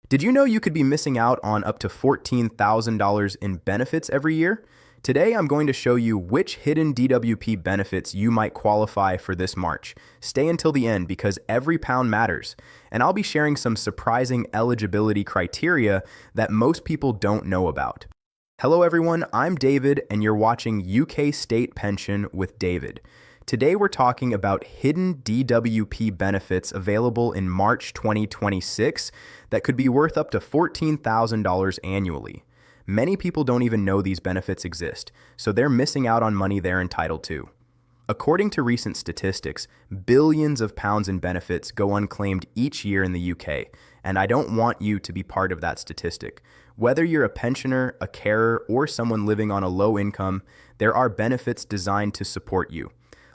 Did you know you could be missing out on up to $14,000 in benefits every year? Today, I'm going to show you which hidden DWP benefits you might qualify for this March. Stay until the end because every pound matters. And I'll be sharing some surprising eligibility criteria that most people don't know about. Hello everyone, I'm David and you're watching UK State Pension with David. Today we're talking about hidden DWP benefits available in March 2026 that could be worth up to $14,000 annually. Many people don't even know these benefits exist, so they're missing out on money they're entitled to. According to recent statistics, billions of pounds in benefits go unclaimed each year in the UK, and I don't want you to be part of that statistic. Whether you're a pensioner, a carer, or someone living on a low income, there are benefits designed to support you.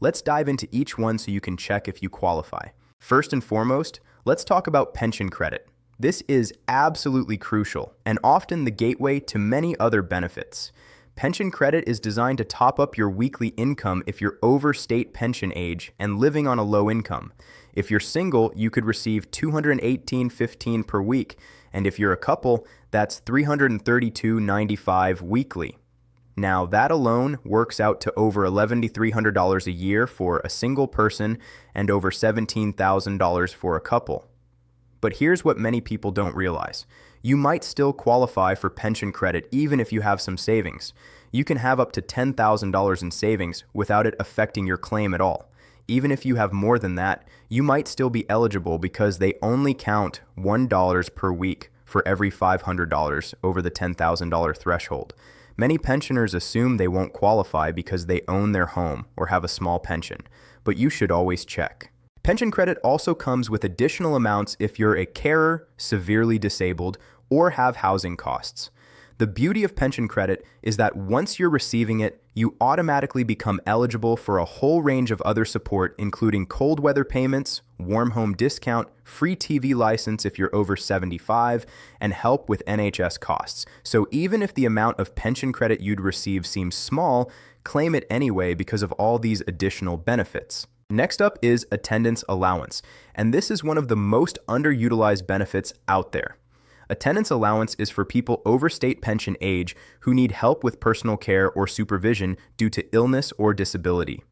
Let's dive into each one so you can check if you qualify. First and foremost, let's talk about pension credit. This is absolutely crucial and often the gateway to many other benefits. Pension credit is designed to top up your weekly income if you're over state pension age and living on a low income. If you're single, you could receive $218.15 per week, and if you're a couple, that's $332.95 weekly. Now, that alone works out to over $1,100 a year for a single person and over $17,000 for a couple. But here's what many people don't realize. You might still qualify for pension credit even if you have some savings. You can have up to $10,000 in savings without it affecting your claim at all. Even if you have more than that, you might still be eligible because they only count $1 per week for every $500 over the $10,000 threshold. Many pensioners assume they won't qualify because they own their home or have a small pension, but you should always check. Pension credit also comes with additional amounts if you're a carer, severely disabled, or have housing costs. The beauty of pension credit is that once you're receiving it, you automatically become eligible for a whole range of other support, including cold weather payments, warm home discount, free TV license if you're over 75, and help with NHS costs. So even if the amount of pension credit you'd receive seems small, claim it anyway because of all these additional benefits. Next up is attendance allowance, and this is one of the most underutilized benefits out there. Attendance allowance is for people over state pension age who need help with personal care or supervision due to illness or disability.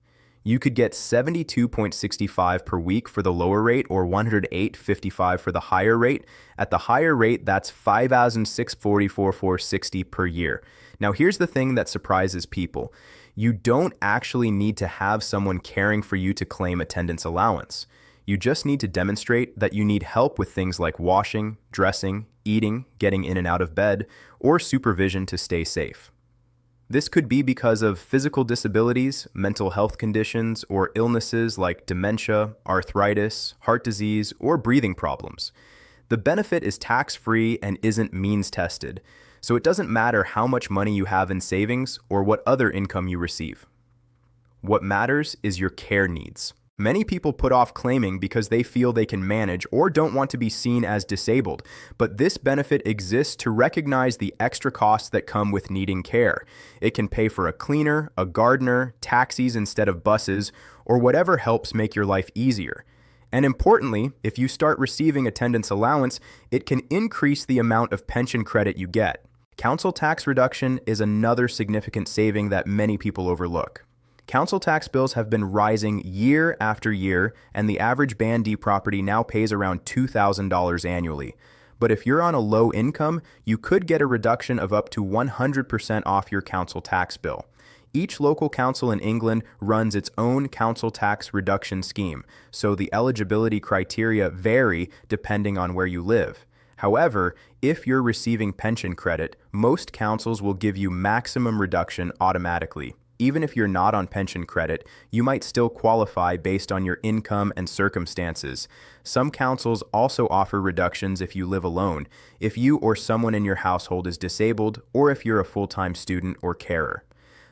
You could get $72.65 per week for the lower rate or $108.55 for the higher rate. At the higher rate, that's $5,644.60 per year. Now here's the thing that surprises people. You don't actually need to have someone caring for you to claim attendance allowance. You just need to demonstrate that you need help with things like washing, dressing, eating, getting in and out of bed, or supervision to stay safe. This could be because of physical disabilities, mental health conditions, or illnesses like dementia, arthritis, heart disease, or breathing problems. The benefit is tax-free and isn't means-tested, so it doesn't matter how much money you have in savings or what other income you receive. What matters is your care needs. Many people put off claiming because they feel they can manage or don't want to be seen as disabled, but this benefit exists to recognize the extra costs that come with needing care. It can pay for a cleaner, a gardener, taxis instead of buses, or whatever helps make your life easier. And importantly, if you start receiving attendance allowance, it can increase the amount of pension credit you get. Council tax reduction is another significant saving that many people overlook. Council tax bills have been rising year after year, and the average Band D property now pays around $2,000 annually. But if you're on a low income, you could get a reduction of up to 100% off your council tax bill. Each local council in England runs its own council tax reduction scheme, so the eligibility criteria vary depending on where you live. However, if you're receiving pension credit, most councils will give you maximum reduction automatically. Even if you're not on pension credit, you might still qualify based on your income and circumstances. Some councils also offer reductions if you live alone, if you or someone in your household is disabled, or if you're a full-time student or carer.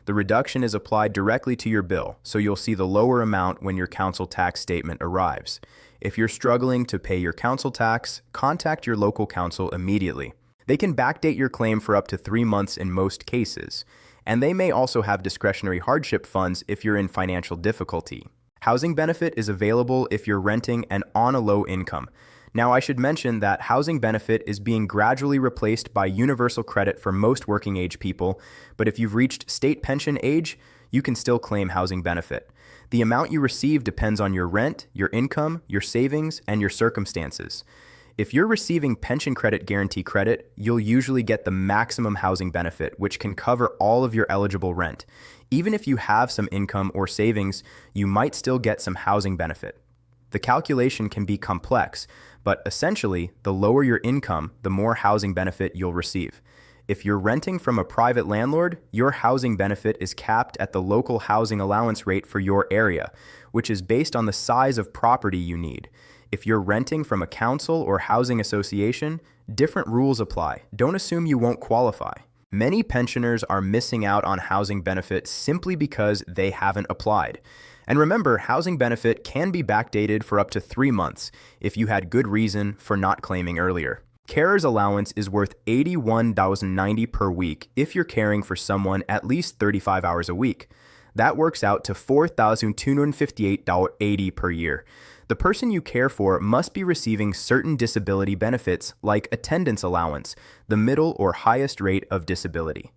The reduction is applied directly to your bill, so you'll see the lower amount when your council tax statement arrives. If you're struggling to pay your council tax, contact your local council immediately. They can backdate your claim for up to 3 months in most cases. And they may also have discretionary hardship funds if you're in financial difficulty. Housing benefit is available if you're renting and on a low income. Now, I should mention that housing benefit is being gradually replaced by universal credit for most working age people, but if you've reached state pension age, you can still claim housing benefit. The amount you receive depends on your rent, your income, your savings, and your circumstances. If you're receiving pension credit guarantee credit, you'll usually get the maximum housing benefit, which can cover all of your eligible rent. Even if you have some income or savings, you might still get some housing benefit. The calculation can be complex, but essentially, the lower your income, the more housing benefit you'll receive. If you're renting from a private landlord, your housing benefit is capped at the local housing allowance rate for your area, which is based on the size of property you need. If you're renting from a council or housing association, different rules apply. Don't assume you won't qualify. Many pensioners are missing out on housing benefit simply because they haven't applied. And remember, housing benefit can be backdated for up to 3 months if you had good reason for not claiming earlier. Carer's allowance is worth $81.90 per week if you're caring for someone at least 35 hours a week. That works out to $4,258.80 per year. The person you care for must be receiving certain disability benefits like attendance allowance, the middle or highest rate of disability.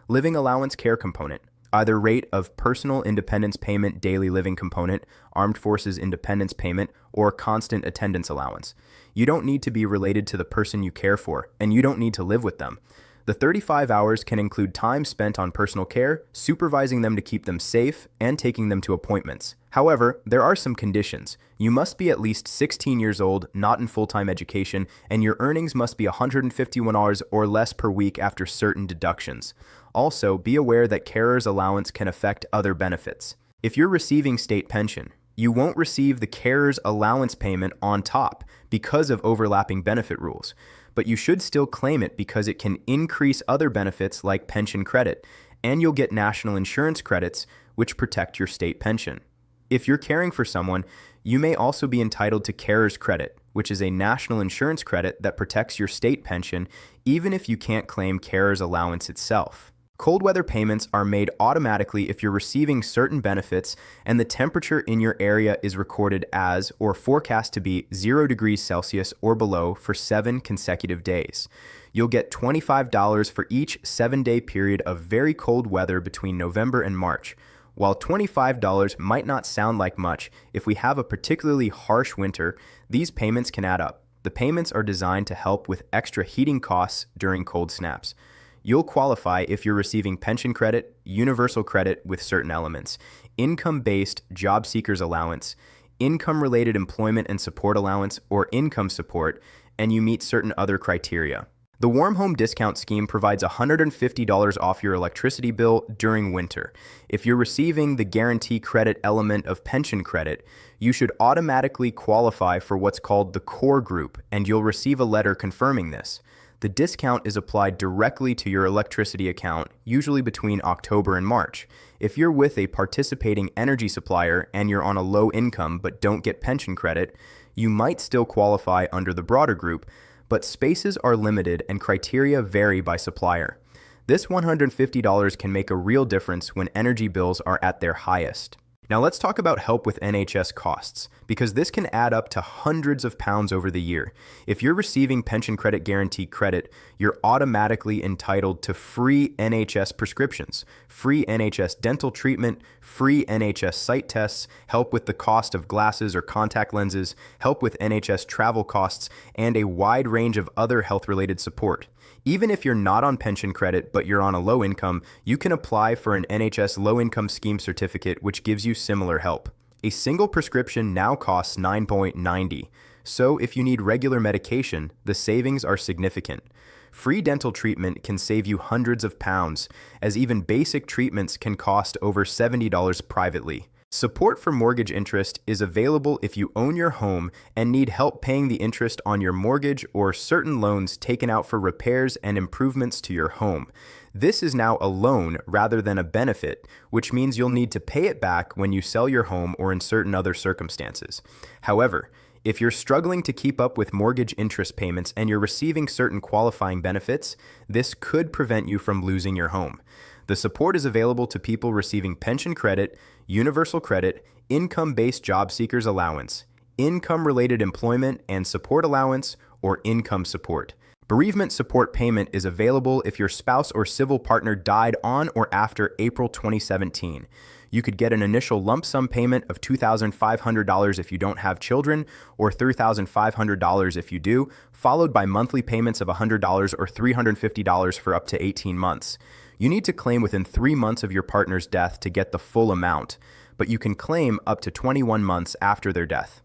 Living allowance care component, either rate of personal independence payment daily living component, armed forces independence payment, or constant attendance allowance. You don't need to be related to the person you care for, and you don't need to live with them. The 35 hours can include time spent on personal care, supervising them to keep them safe, and taking them to appointments. However, there are some conditions. You must be at least 16 years old, not in full-time education, and your earnings must be $151 or less per week after certain deductions. Also, be aware that carer's allowance can affect other benefits. If you're receiving state pension, you won't receive the carer's allowance payment on top because of overlapping benefit rules. But you should still claim it because it can increase other benefits like pension credit, and you'll get national insurance credits, which protect your state pension. If you're caring for someone, you may also be entitled to carer's credit, which is a national insurance credit that protects your state pension, even if you can't claim carer's allowance itself. Cold weather payments are made automatically if you're receiving certain benefits and the temperature in your area is recorded as or forecast to be 0 degrees Celsius or below for 7 consecutive days. You'll get $25 for each 7-day period of very cold weather between November and March. While $25 might not sound like much, if we have a particularly harsh winter, these payments can add up. The payments are designed to help with extra heating costs during cold snaps. You'll qualify if you're receiving pension credit, universal credit with certain elements, income-based job seekers allowance, income-related employment and support allowance, or income support, and you meet certain other criteria. The Warm Home Discount Scheme provides $150 off your electricity bill during winter. If you're receiving the guarantee credit element of pension credit, you should automatically qualify for what's called the core group, and you'll receive a letter confirming this. The discount is applied directly to your electricity account, usually between October and March. If you're with a participating energy supplier and you're on a low income but don't get pension credit, you might still qualify under the broader group, but spaces are limited and criteria vary by supplier. This $150 can make a real difference when energy bills are at their highest. Now let's talk about help with NHS costs, because this can add up to hundreds of pounds over the year. If you're receiving pension credit guarantee credit, you're automatically entitled to free NHS prescriptions, free NHS dental treatment, free NHS site tests, help with the cost of glasses or contact lenses, help with NHS travel costs, and a wide range of other health-related support. Even if you're not on pension credit but you're on a low income, you can apply for an NHS low-income scheme certificate which gives you similar help. A single prescription now costs $9.90, so if you need regular medication, the savings are significant. Free dental treatment can save you hundreds of pounds, as even basic treatments can cost over $70 privately. Support for mortgage interest is available if you own your home and need help paying the interest on your mortgage or certain loans taken out for repairs and improvements to your home. This is now a loan rather than a benefit, which means you'll need to pay it back when you sell your home or in certain other circumstances. However, if you're struggling to keep up with mortgage interest payments and you're receiving certain qualifying benefits, this could prevent you from losing your home. The support is available to people receiving pension credit, universal credit, income-based job seekers allowance, income-related employment and support allowance, or income support. Bereavement support payment is available if your spouse or civil partner died on or after April 2017. You could get an initial lump sum payment of $2,500 if you don't have children, or $3,500 if you do, followed by monthly payments of $100 or $350 for up to 18 months. You need to claim within 3 months of your partner's death to get the full amount, but you can claim up to 21 months after their death.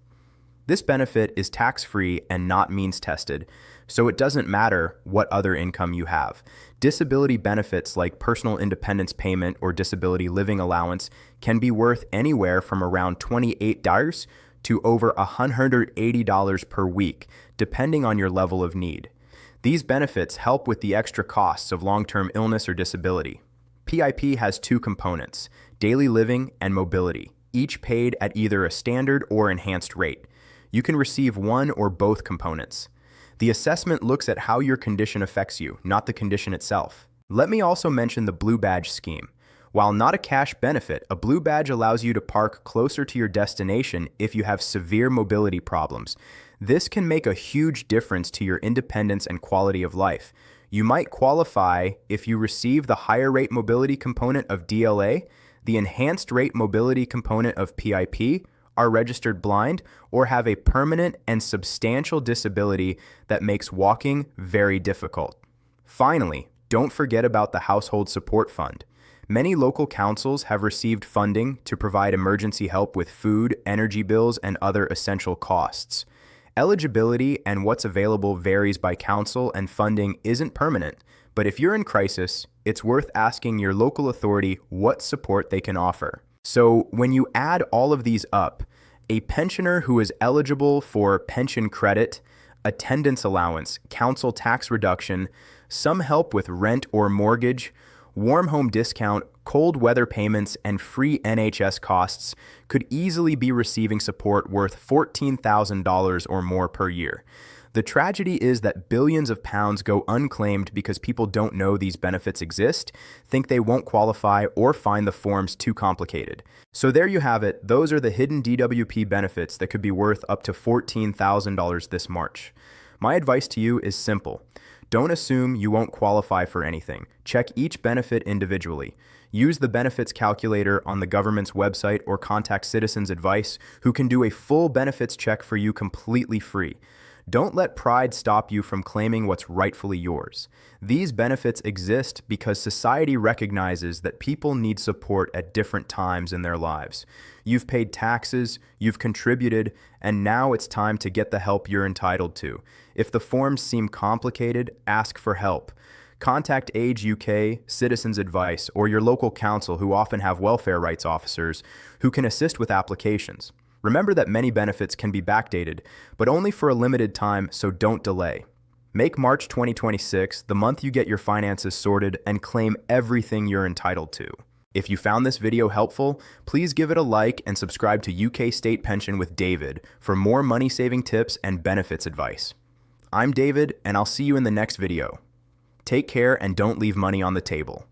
This benefit is tax-free and not means-tested, so it doesn't matter what other income you have. Disability benefits like personal independence payment or disability living allowance can be worth anywhere from around $28 to over $180 per week, depending on your level of need. These benefits help with the extra costs of long-term illness or disability. PIP has 2 components, daily living and mobility, each paid at either a standard or enhanced rate. You can receive one or both components. The assessment looks at how your condition affects you, not the condition itself. Let me also mention the Blue Badge scheme. While not a cash benefit, a Blue Badge allows you to park closer to your destination if you have severe mobility problems. This can make a huge difference to your independence and quality of life. You might qualify if you receive the higher rate mobility component of DLA, the enhanced rate mobility component of PIP, are registered blind, or have a permanent and substantial disability that makes walking very difficult. Finally, don't forget about the Household Support Fund. Many local councils have received funding to provide emergency help with food, energy bills, and other essential costs. Eligibility and what's available varies by council, and funding isn't permanent, but if you're in crisis, it's worth asking your local authority what support they can offer. So when you add all of these up, a pensioner who is eligible for pension credit, attendance allowance, council tax reduction, some help with rent or mortgage, warm home discount, cold weather payments, and free NHS costs could easily be receiving support worth $14,000 or more per year. The tragedy is that billions of pounds go unclaimed because people don't know these benefits exist, think they won't qualify, or find the forms too complicated. So there you have it. Those are the hidden DWP benefits that could be worth up to $14,000 this March. My advice to you is simple. Don't assume you won't qualify for anything. Check each benefit individually. Use the benefits calculator on the government's website or contact Citizens Advice, who can do a full benefits check for you completely free. Don't let pride stop you from claiming what's rightfully yours. These benefits exist because society recognizes that people need support at different times in their lives. You've paid taxes, you've contributed, and now it's time to get the help you're entitled to. If the forms seem complicated, ask for help. Contact Age UK, Citizens Advice, or your local council, who often have welfare rights officers who can assist with applications. Remember that many benefits can be backdated, but only for a limited time, so don't delay. Make March 2026 the month you get your finances sorted and claim everything you're entitled to. If you found this video helpful, please give it a like and subscribe to UK State Pension with David for more money-saving tips and benefits advice. I'm David, and I'll see you in the next video. Take care and don't leave money on the table.